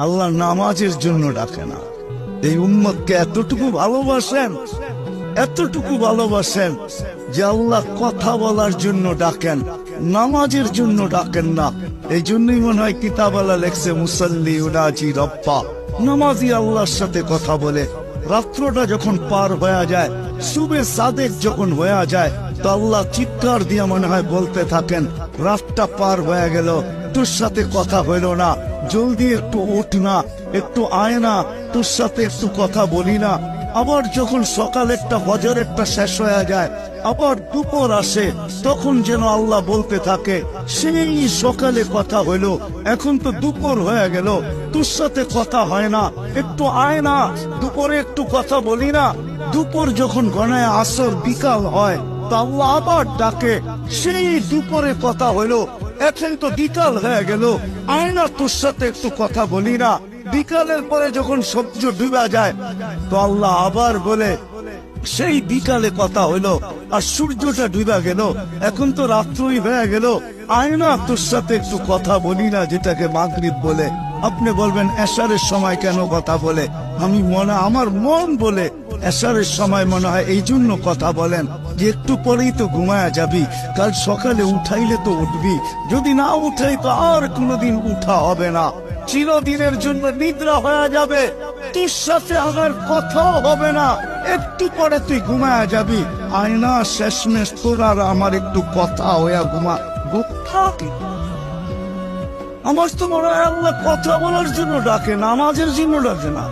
আল্লাহ নামাজের জন্য ডাকে না। এই উম্মতকে এতটুকু ভালোবাসেন যে আল্লাহ কথা বলার জন্য ডাকেন, নামাজের জন্য ডাকেন না। এই জন্যই মনে হয় কিতাবালা লেখছে মুসাল্লি উনাজি রব্বা, নামাজি আল্লাহর সাথে কথা বলে। রাত্রটা যখন পার হয়ে যায়, সুবে সাদেক যখন হয়ে যায়, তো আল্লাহ চিৎকার দিয়ে মনে হয় বলতে থাকেন, রাতটা পার হয়ে গেল, তোর সাথে কথা হইল না, জলদি একটু উঠ না, একটু আয় না, তোর সাথে একটু কথা বলি না। আবার যখন সকালেরটা ফজরেরটা শেষ হয়ে যায়, আবার দুপুর আসে, তখন যেন আল্লাহ বলতে থাকে, সেই সকালে কথা হইল, এখন তো দুপুর হয়ে গেল, তোর সাথে কথা হয় না, একটু আয় না, দুপুরে একটু কথা বলি না। দুপুর যখন গণায় আসর বিকাল হয়, তা আল্লাহ আবার ডাকে, সেই দুপুরে কথা হইল, এখন তো বিকাল হয়ে গেল, আয় না, তোর সাথে একটু কথা বলি না। বিকালের পরে যখন সূর্য ডুবে যায়, তো আল্লাহ আবার বলে, সেই বিকালে কথা হইলো আর সূর্যটা ডুবে গেল, এখন তো রাত্রই হয়ে গেল, আয় না, তোর সাথে একটু কথা বলি না, যেটাকে মাগরিব বলে। আপনি বলবেন এশারের সময় কেন কথা বলে? আমার মন বলে এশারের সময় মনে হয় এই জন্য কথা বলেন যে একটু পরেই তো ঘুমায়া যাবি, কাল সকালে উঠাইলে তো উঠবি, যদি না উঠাই তো আর কোনোদিন উঠা হবে না, চিরদিনের জন্য নিদ্রা হয়ে যাবে, তোর সাথে আমার কথাও হবে না, একটু পরে তুই ঘুমায়া যাবি, আয়না শেষমেশ তোর আর আমার একটু কথা হইয়া ঘুমা। আমার তো মনে হয় আল্লাহ কথা বলার জন্য ডাকে, নামাজের জন্য ডাকে না।